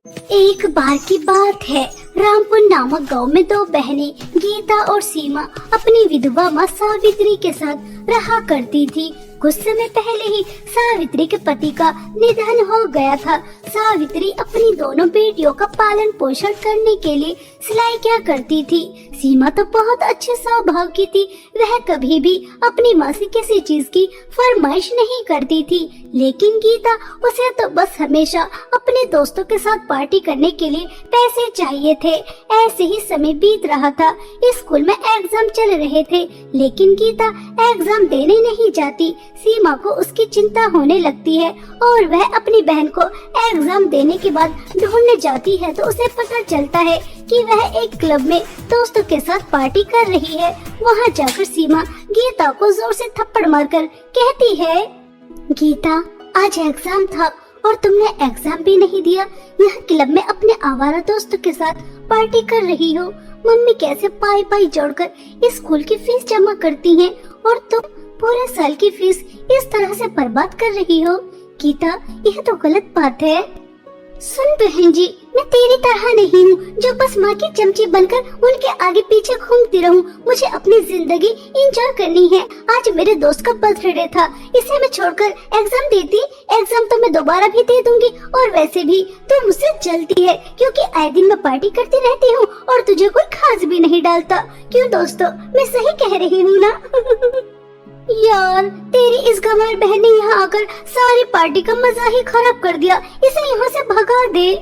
एक बार की बात है, रामपुर नामक गांव में दो बहनें गीता और सीमा अपनी विधवा माँ सावित्री के साथ रहा करती थी। कुछ समय पहले ही सावित्री के पति का निधन हो गया था। सावित्री अपनी दोनों बेटियों का पालन पोषण करने के लिए सिलाई क्या करती थी। सीमा तो बहुत अच्छे स्वभाव की थी, वह कभी भी अपनी माँ से किसी चीज की फरमाइश नहीं करती थी। लेकिन गीता, उसे तो बस हमेशा अपने दोस्तों के साथ पार्टी करने के लिए पैसे चाहिए थे। ऐसे ही समय बीत रहा था। स्कूल में एग्जाम चल रहे थे, लेकिन गीता एग्जाम देने नहीं जाती। सीमा को उसकी चिंता होने लगती है और वह अपनी बहन को एग्जाम देने के बाद ढूंढने जाती है तो उसे पता चलता है कि वह एक क्लब में दोस्तों के साथ पार्टी कर रही है। वहां जाकर सीमा गीता को जोर से थप्पड़ मारकर कहती है, गीता, आज एग्जाम था और तुमने एग्जाम भी नहीं दिया। यहाँ क्लब में अपने आवारा दोस्तों के साथ पार्टी कर रही हो। मम्मी कैसे पाई पाई जोड़कर स्कूल की फीस जमा करती हैं और तुम पूरे साल की फीस इस तरह से बर्बाद कर रही हो। गीता, यह तो गलत बात है। सुन बहन जी, मैं तेरी तरह नहीं हूँ जो बस माँ की चमची बनकर उनके आगे पीछे घूमती रहूँ। मुझे अपनी जिंदगी एंजॉय करनी है। आज मेरे दोस्त का बर्थडे था, इसे मैं छोड़कर एग्जाम देती। एग्जाम तो मैं दोबारा भी दे दूंगी और वैसे भी तो मुझसे जलती है क्योंकि आए दिन मैं पार्टी करती रहती हूँ और तुझे कोई खास भी नहीं डालता। क्यों दोस्तों, मैं सही कह रही हूँ ना? यार, तेरी इस गंवार बहन ने यहाँ आकर सारी पार्टी का मजा ही खराब कर दिया। इसे यहाँ से भगा दे।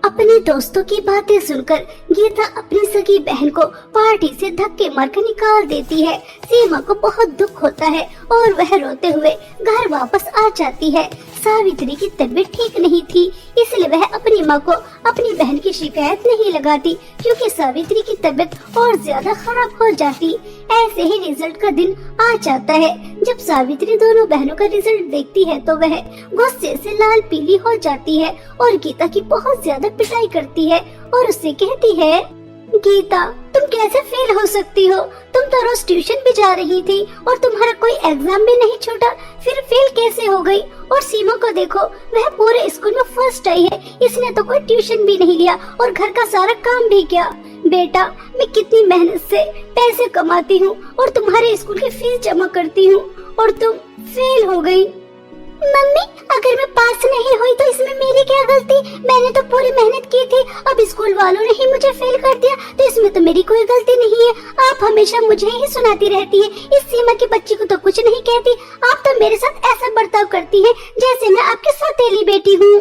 अपने दोस्तों की बातें सुनकर गीता अपनी सगी बहन को पार्टी से धक्के मारकर निकाल देती है। सीमा को बहुत दुख होता है और वह रोते हुए घर वापस आ जाती है। सावित्री की तबीयत ठीक नहीं थी, इसलिए वह अपनी माँ को अपनी बहन की शिकायत नहीं लगाती क्योंकि सावित्री की तबीयत और ज्यादा खराब हो जाती। ऐसे ही रिजल्ट का दिन आ जाता है। जब सावित्री दोनों बहनों का रिजल्ट देखती है तो वह गुस्से से लाल पीली हो जाती है और गीता की बहुत ज्यादा पिटाई करती है और उससे कहती है, गीता, तुम कैसे फेल हो सकती हो? तुम तो रोज ट्यूशन भी जा रही थी और तुम्हारा कोई एग्जाम भी नहीं छूटा, फिर फेल कैसे हो गई? और सीमा को देखो, वह पूरे स्कूल में फर्स्ट आई है। इसने तो कोई ट्यूशन भी नहीं लिया और घर का सारा काम भी किया। बेटा, मैं कितनी मेहनत से पैसे कमाती हूँ और तुम्हारे स्कूल की फीस जमा करती हूँ और तुम फेल हो गई। मम्मी, अगर मैं पास नहीं हुई तो इसमें मेरी क्या गलती? मैंने तो पूरी मेहनत की थी। अब स्कूल वालों ने ही मुझे फेल कर दिया तो इसमें तो मेरी कोई गलती नहीं है। आप हमेशा मुझे ही सुनाती रहती है। इस सीमा की बच्ची को तो कुछ नहीं कहती। आप तो मेरे साथ ऐसा बर्ताव करती है जैसे मैं आपकी सौतेली बेटी हूँ।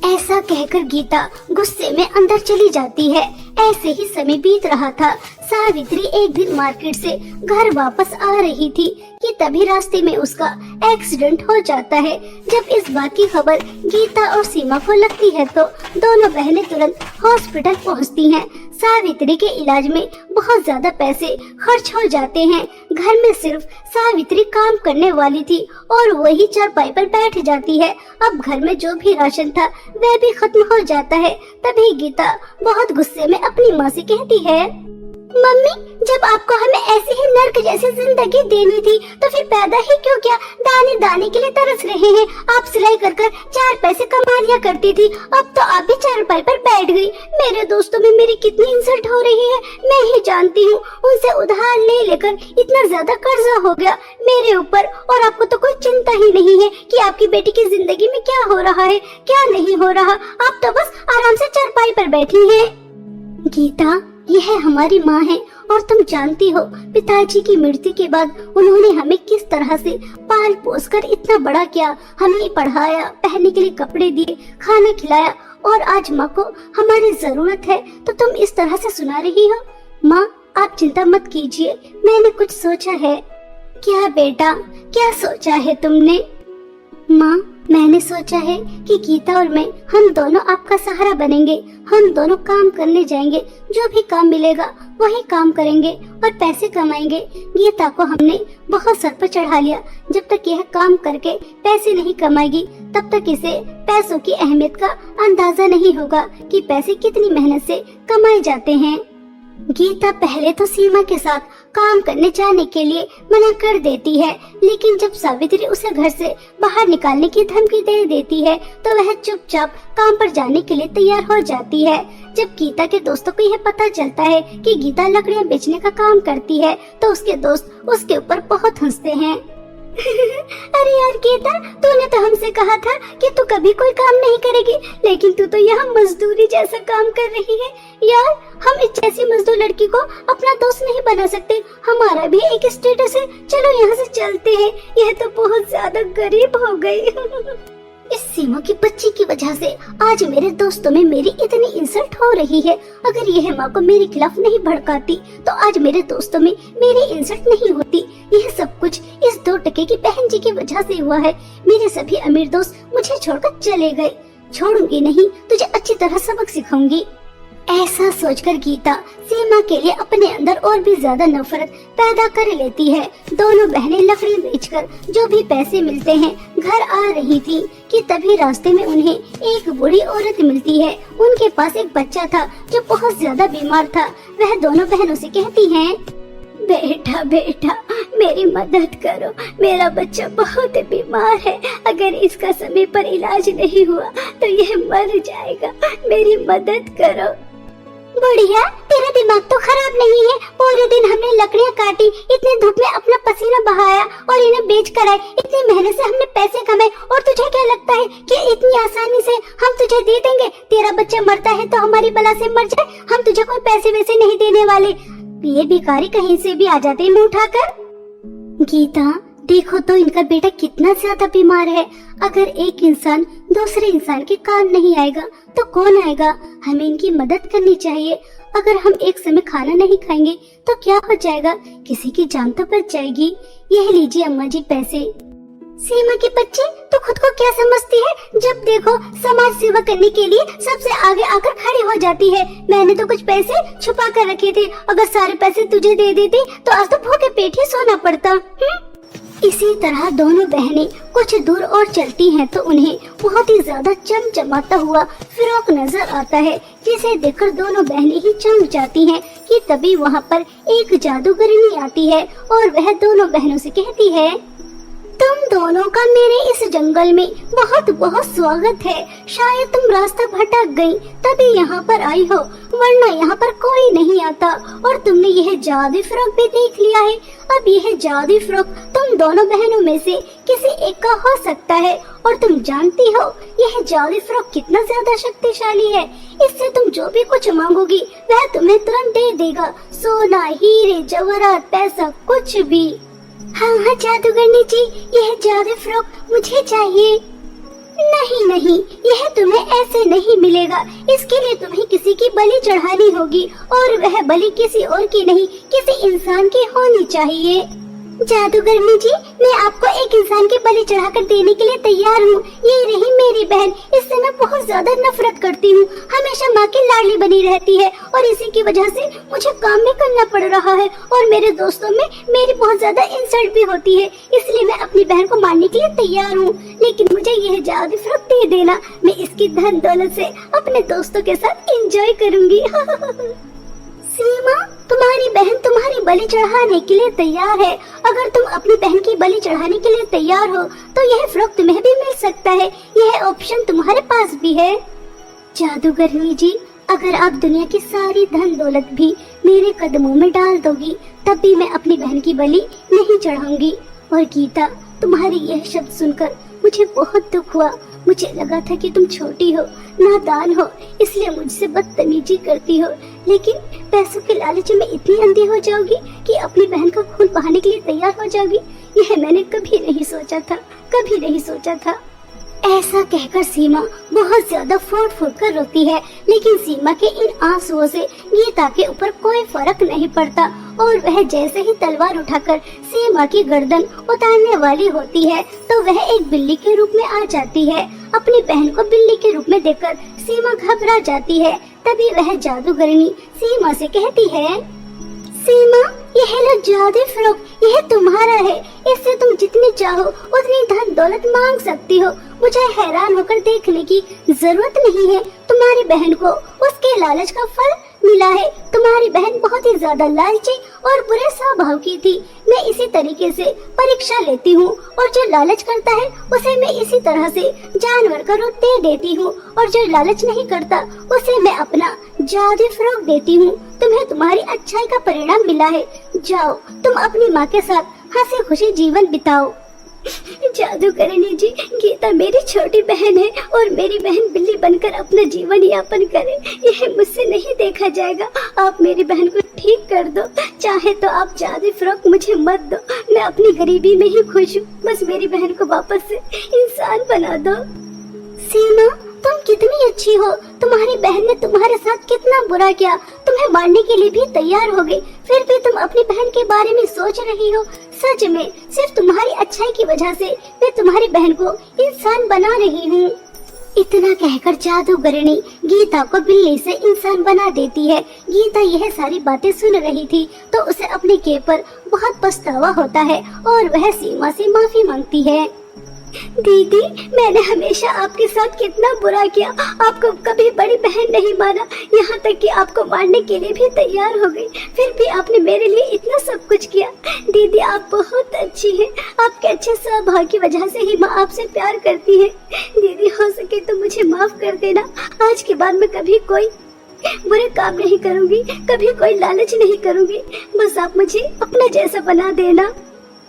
ऐसा कहकर गीता गुस्से में अंदर चली जाती है। ऐसे ही समय बीत रहा था। सावित्री एक दिन मार्केट से घर वापस आ रही थी कि तभी रास्ते में उसका एक्सीडेंट हो जाता है। जब इस बात की खबर गीता और सीमा को लगती है तो दोनों बहनें तुरंत हॉस्पिटल पहुंचती हैं। सावित्री के इलाज में बहुत ज्यादा पैसे खर्च हो जाते हैं। घर में सिर्फ सावित्री काम करने वाली थी और वही चारपाई पर बैठ जाती है। अब घर में जो भी राशन था वह भी खत्म हो जाता है। तभी गीता बहुत गुस्से में अपनी माँ से कहती है, मम्मी, जब आपको हमें ऐसी ही नर्क जैसी जिंदगी देनी थी तो फिर पैदा ही क्यों किया? दाने दाने के लिए तरस रहे हैं। आप सिलाई कर कर 4 पैसे कमा लिया करती थी, अब तो आप भी चारपाई पर बैठ गई। मेरे दोस्तों में मेरी कितनी इंसल्ट हो रही है मैं ही जानती हूँ। उनसे उधार ले लेकर इतना ज्यादा कर्जा हो गया मेरे ऊपर और आपको तो कोई चिंता ही नहीं है कि आपकी बेटी की जिंदगी में क्या हो रहा है, क्या नहीं हो रहा। आप तो बस आराम से चारपाई पर बैठी है। गीता, यह हमारी माँ है और तुम जानती हो पिताजी की मृत्यु के बाद उन्होंने हमें किस तरह से पाल पोस कर इतना बड़ा किया। हमें पढ़ाया, पहनने के लिए कपड़े दिए, खाना खिलाया और आज माँ को हमारी जरूरत है तो तुम इस तरह से सुना रही हो। माँ, आप चिंता मत कीजिए, मैंने कुछ सोचा है। क्या बेटा, क्या सोचा है तुमने? माँ, मैंने सोचा है कि गीता और मैं, हम दोनों आपका सहारा बनेंगे। हम दोनों काम करने जाएंगे, जो भी काम मिलेगा वही काम करेंगे और पैसे कमाएंगे। गीता को हमने बहुत सर पर चढ़ा लिया। जब तक यह काम करके पैसे नहीं कमाएगी तब तक इसे पैसों की अहमियत का अंदाजा नहीं होगा कि पैसे कितनी मेहनत से कमाए जाते हैं। गीता पहले तो सीमा के साथ काम करने जाने के लिए मना कर देती है। लेकिन जब सावित्री उसे घर से बाहर निकालने की धमकी दे देती है तो वह चुपचाप काम पर जाने के लिए तैयार हो जाती है। जब गीता के दोस्तों को यह पता चलता है कि गीता लकड़ियाँ बेचने का काम करती है तो उसके दोस्त उसके ऊपर बहुत हंसते हैं। अरे यार गीता, तूने तो हमसे कहा था कि तू कभी कोई काम नहीं करेगी, लेकिन तू तो यहाँ मजदूरी जैसा काम कर रही है। यार, हम इस जैसी मजदूर लड़की को अपना दोस्त नहीं बना सकते, हमारा भी एक स्टेटस है। चलो यहाँ से चलते हैं, यह तो बहुत ज्यादा गरीब हो गई। इस सीमा की बच्ची की वजह से आज मेरे दोस्तों में मेरी इतनी इंसल्ट हो रही है। अगर यह माँ को मेरे खिलाफ नहीं भड़काती तो आज मेरे दोस्तों में मेरी इंसल्ट नहीं होती। यह सब कुछ इस 2 टके की बहन जी की वजह से हुआ है। मेरे सभी अमीर दोस्त मुझे छोड़कर चले गए। छोड़ूंगी नहीं, तुझे अच्छी तरह सबक सिखाऊंगी। ऐसा सोचकर गीता सीमा के लिए अपने अंदर और भी ज्यादा नफरत पैदा कर लेती है। दोनों बहनें लकड़ी बेचकर जो भी पैसे मिलते हैं घर आ रही थी कि तभी रास्ते में उन्हें एक बूढ़ी औरत मिलती है। उनके पास एक बच्चा था जो बहुत ज्यादा बीमार था। वह दोनों बहनों से कहती हैं, बेटा बेटा मेरी मदद करो, मेरा बच्चा बहुत बीमार है। अगर इसका समय पर इलाज नहीं हुआ तो यह मर जाएगा, मेरी मदद करो। बुढ़िया, तेरा दिमाग तो खराब नहीं है। पूरे दिन हमने लकड़ियाँ काटी, इतने धूप में अपना पसीना बहाया और इन्हें बेच कर आए। इतनी मेहनत से हमने पैसे कमाए और तुझे क्या लगता है कि इतनी आसानी से हम तुझे दे देंगे? तेरा बच्चा मरता है तो हमारी बला से मर जाए, हम तुझे कोई पैसे वैसे नहीं देने वाले। ये भिखारी कहीं से भी आ जाते हैं मुंह उठाकर। गीता, देखो तो इनका बेटा कितना ज्यादा बीमार है। अगर एक इंसान दूसरे इंसान के काम नहीं आएगा तो कौन आएगा? हमें इनकी मदद करनी चाहिए। अगर हम एक समय खाना नहीं खाएंगे तो क्या हो जाएगा? किसी की जान तो बच जाएगी। यह लीजिए अम्मा जी पैसे। सीमा की बच्ची, तो खुद को क्या समझती है? जब देखो समाज सेवा करने के लिए सबसे आगे आकर खड़ी हो जाती है। मैंने तो कुछ पैसे छुपा कर रखे थे, अगर सारे पैसे तुझे दे देती तो आज तो भूखे पेट ही सोना पड़ता। इसी तरह दोनों बहनें कुछ दूर और चलती हैं तो उन्हें बहुत ही ज्यादा चमचमाता हुआ फ्रॉक नजर आता है, जिसे देखकर दोनों बहनें ही चमक जाती हैं कि तभी वहाँ पर एक जादूगरनी आती है और वह दोनों बहनों से कहती है, तुम दोनों का मेरे इस जंगल में बहुत बहुत स्वागत है। शायद तुम रास्ता भटक गई तभी यहाँ पर आई हो, वरना यहाँ पर कोई नहीं आता। और तुमने यह जादुई फ्रॉक भी देख लिया है। अब यह जादुई फ्रॉक तुम दोनों बहनों में से किसी एक का हो सकता है। और तुम जानती हो यह जादुई फ्रॉक कितना ज्यादा शक्तिशाली है। इससे तुम जो भी कुछ मांगोगी वह तुम्हें तुरंत दे देगा। सोना, हीरे, जवाहरात, पैसा, कुछ भी। हाँ हाँ जादूगरनी जी, यह जादू फ्रॉक मुझे चाहिए। नहीं नहीं, यह तुम्हें ऐसे नहीं मिलेगा। इसके लिए तुम्हें किसी की बलि चढ़ानी होगी और वह बलि किसी और की नहीं, किसी इंसान की होनी चाहिए। जादूगरनी जी, मैं आपको एक इंसान की बलि चढ़ाकर देने के लिए तैयार हूँ। ये रही मेरी बहन, इससे मैं बहुत ज्यादा नफरत करती हूँ। हमेशा माँ की लाडली बनी रहती है और इसी की वजह से मुझे काम भी करना पड़ रहा है और मेरे दोस्तों में मेरी बहुत ज्यादा इंसल्ट भी होती है। इसलिए मैं अपनी बहन को मारने के लिए तैयार हूँ, लेकिन मुझे यह जादू फ्रॉक दे देना। मैं इसकी धन दौलत से अपने दोस्तों के साथ एंजॉय करूँगी। सीमा, तुम्हारी बहन तुम्हारी बलि चढ़ाने के लिए तैयार है। अगर तुम अपनी बहन की बलि चढ़ाने के लिए तैयार हो तो यह फ्रॉक तुम्हें भी मिल सकता है। यह ऑप्शन तुम्हारे पास भी है। जादूगरनी जी, अगर आप दुनिया की सारी धन दौलत भी मेरे कदमों में डाल दोगी तब भी मैं अपनी बहन की बलि नहीं चढ़ाऊंगी। और गीता, तुम्हारी यह शब्द सुनकर मुझे बहुत दुख हुआ। मुझे लगा था कि तुम छोटी हो, नादान हो, इसलिए मुझसे बदतमीजी करती हो, लेकिन पैसों के लालच में इतनी अंधी हो जाओगी कि अपनी बहन का खून बहाने के लिए तैयार हो जाओगी। यह मैंने कभी नहीं सोचा था, कभी नहीं सोचा था। ऐसा कहकर सीमा बहुत ज्यादा फूट फूट कर रोती है, लेकिन सीमा के इन आंसुओं से गीता के ऊपर कोई फर्क नहीं पड़ता और वह जैसे ही तलवार उठाकर सीमा की गर्दन उतारने वाली होती है तो वह एक बिल्ली के रूप में आ जाती है। अपनी बहन को बिल्ली के रूप में देखकर सीमा घबरा जाती है। तभी वह जादूगरनी सीमा से कहती है, सीमा, यह लो जादू फ्रॉक, यह तुम्हारा है। इससे तुम जितनी चाहो उतनी धन दौलत मांग सकती हो। मुझे हैरान होकर देखने की जरूरत नहीं है। तुम्हारी बहन को उसके लालच का फल मिला है। तुम्हारी बहन बहुत ही ज्यादा लालची और बुरे स्वभाव की थी। मैं इसी तरीके से परीक्षा लेती हूँ और जो लालच करता है उसे मैं इसी तरह से जानवर का रूप दे देती हूँ और जो लालच नहीं करता उसे मैं अपना जादू फ्रॉक देती हूँ। तुम्हें तुम्हारी अच्छाई का परिणाम मिला है। जाओ तुम अपनी माँ के साथ हंसी खुशी जीवन बिताओ। जादूगरनी जी, गीता मेरी छोटी बहन है और मेरी बहन बिल्ली बनकर अपना जीवन यापन करे, यह मुझसे नहीं देखा जाएगा। आप मेरी बहन को ठीक कर दो। चाहे तो आप जादू फ्रॉक मुझे मत दो, मैं अपनी गरीबी में ही खुश हूँ। बस मेरी बहन को वापस से इंसान बना दो। सीमा, तुम कितनी अच्छी हो। तुम्हारी बहन ने तुम्हारे साथ कितना बुरा किया, तुम्हें मारने के लिए भी तैयार हो गई, फिर भी तुम अपनी बहन के बारे में सोच रही हो। सच में सिर्फ तुम्हारी अच्छाई की वजह से मैं तुम्हारी बहन को इंसान बना रही हूँ। इतना कहकर जादूगरनी गीता को बिल्ली से इंसान बना देती है। गीता यह सारी बातें सुन रही थी तो उसे अपने के पर बहुत पछतावा होता है और वह सीमा से माफी मांगती है। दीदी, मैंने हमेशा आपके साथ कितना बुरा किया, आपको कभी बड़ी बहन नहीं माना, यहाँ तक कि आपको मारने के लिए भी तैयार हो गई, फिर भी आपने मेरे लिए इतना सब कुछ किया। दीदी, आप बहुत अच्छी हैं, आपके अच्छे स्वभाव की वजह से ही माँ आपसे प्यार करती है। दीदी, हो सके तो मुझे माफ कर देना। आज के बाद मैं कभी कोई बुरे काम नहीं करूँगी, कभी कोई लालच नहीं करूँगी, बस आप मुझे अपना जैसा बना देना।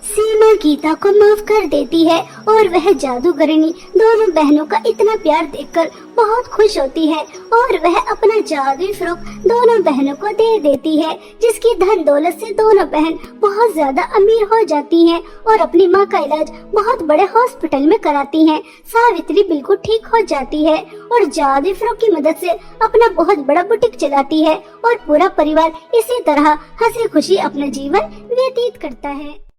सीमा गीता को माफ कर देती है और वह जादूगरनी दोनों बहनों का इतना प्यार देखकर बहुत खुश होती है और वह अपना जादुई फ्रॉक दोनों बहनों को दे देती है, जिसकी धन दौलत से दोनों बहन बहुत ज्यादा अमीर हो जाती हैं और अपनी माँ का इलाज बहुत बड़े हॉस्पिटल में कराती हैं। सावित्री बिल्कुल ठीक हो जाती है और जादुई फ्रॉक की मदद से अपना बहुत बड़ा बुटीक चलाती है और पूरा परिवार इसी तरह हंसी खुशी अपना जीवन व्यतीत करता है।